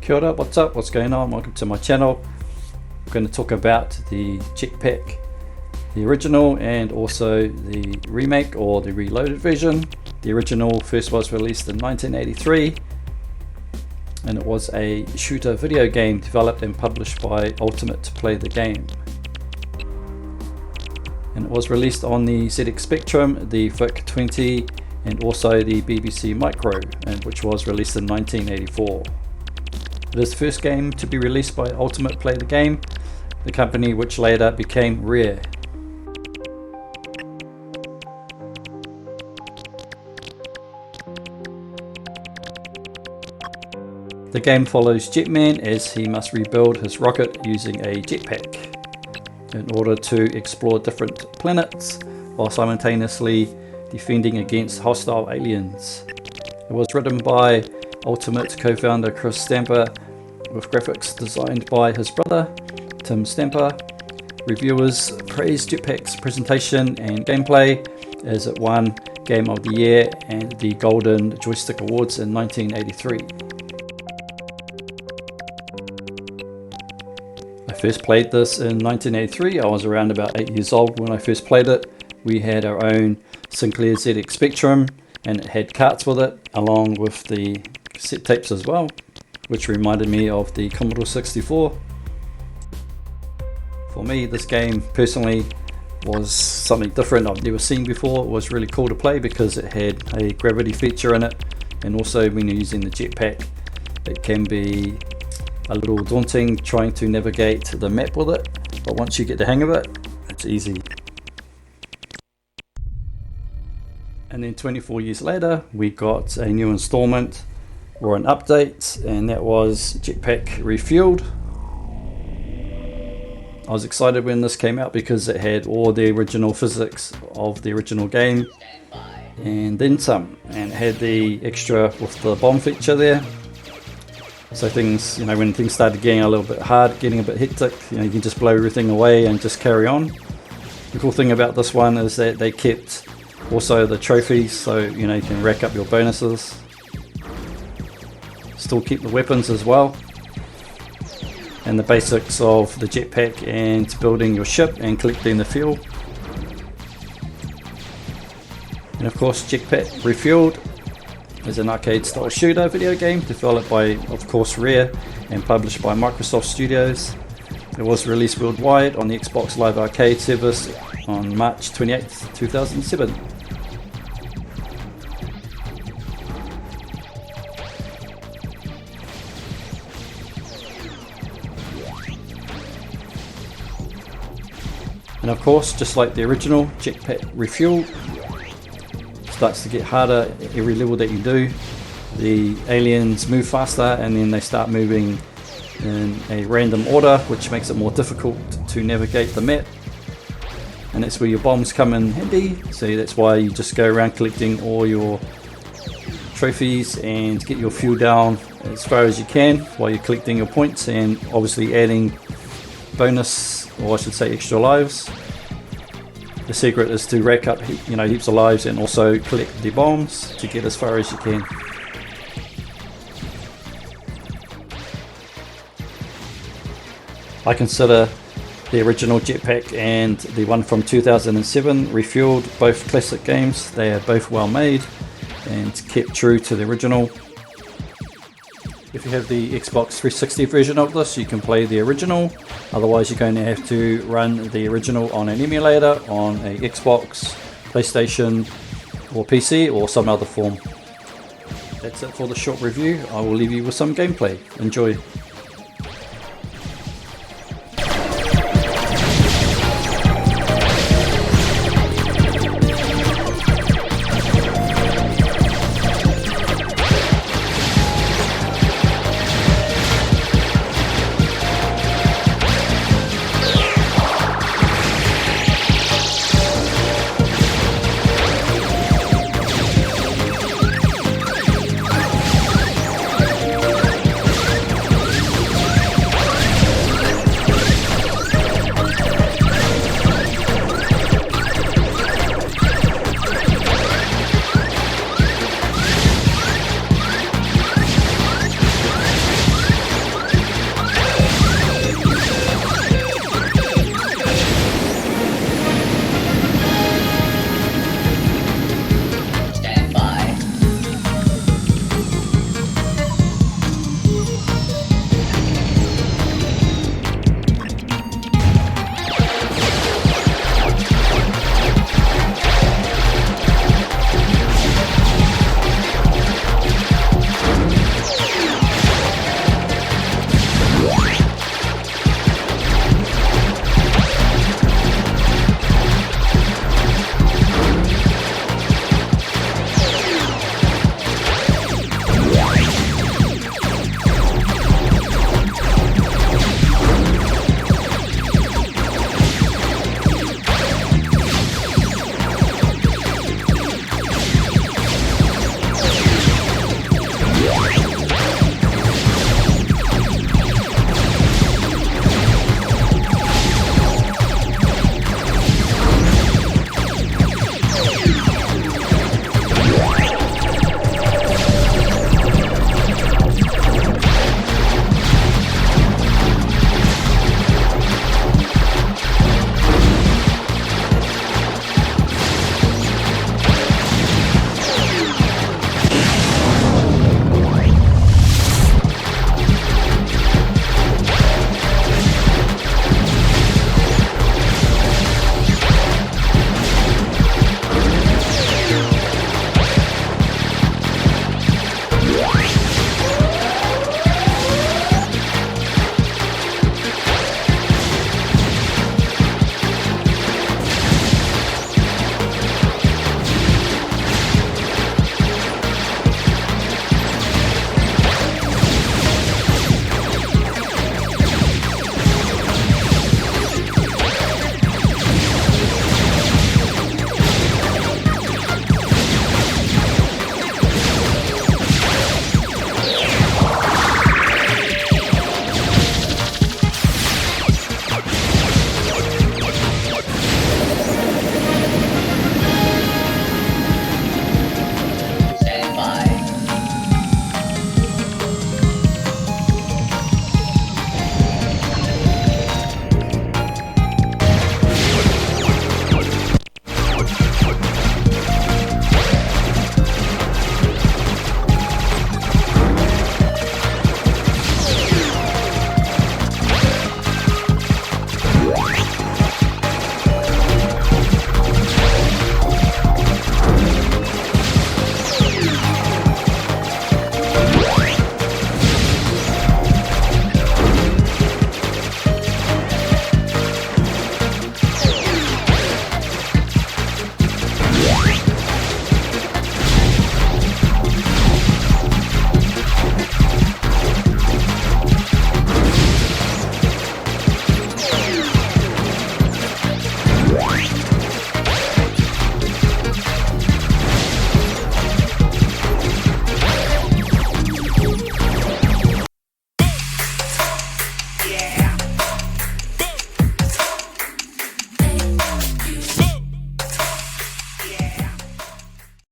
Kia ora, what's up, what's going on? Welcome to my channel. I'm going to talk about the Jetpac, the original and also the remake or the reloaded version. The original first was released in 1983 and it was a shooter video game developed and published by Ultimate to play the game. And it was released on the ZX Spectrum, the VIC-20 and also the BBC Micro, and which was released in 1984. It is the first game to be released by Ultimate Play the Game, the company which later became Rare. The game follows Jetman as he must rebuild his rocket using a jetpack in order to explore different planets while simultaneously defending against hostile aliens. It was written by Ultimate co-founder Chris Stamper with graphics designed by his brother Tim Stamper. Reviewers praised Jetpac's presentation and gameplay as it won Game of the Year and the Golden Joystick Awards in 1983. I first played this in 1983. I was around about 8 years old when I first played it. We had our own Sinclair ZX Spectrum and it had carts with it along with the cassette tapes as well, which reminded me of the Commodore 64. For me, this game personally was something different I've never seen before. It was really cool to play because it had a gravity feature in it, and also when you're using the jetpack it can be a little daunting trying to navigate the map with it, but once you get the hang of it, it's easy. And then 24 years later we got a new installment or an update, and that was Jetpac Refuelled. I was excited when this came out because it had all the original physics of the original game and then some, and it had the extra with the bomb feature there. So things, when things started getting a little bit hard, getting a bit hectic, you can just blow everything away and just carry on. The cool thing about this one is that they kept also the trophies, so you can rack up your bonuses. Still keep the weapons as well, and the basics of the jetpack and building your ship and collecting the fuel. And of course, Jetpac Refuelled is an arcade style shooter video game developed by, of course, Rare and published by Microsoft Studios. It was released worldwide on the Xbox Live Arcade service on March 28, 2007. And of course, just like the original, Jetpac Refuelled starts to get harder every level that you do. The aliens move faster and then they start moving in a random order, which makes it more difficult to navigate the map. And that's where your bombs come in handy. So that's why you just go around collecting all your trophies and get your fuel down as far as you can while you're collecting your points and obviously adding bonus, or I should say extra lives. The secret is to rack up heaps of lives and also collect the bombs to get as far as you can. I consider the original Jetpac and the one from 2007 Refuelled both classic games. They are both well made and kept true to the original. If you have the Xbox 360 version of this, you can play the original. Otherwise, you're going to have to run the original on an emulator on a Xbox, PlayStation, or PC, or some other form. That's it for the short review. I will leave you with some gameplay. Enjoy.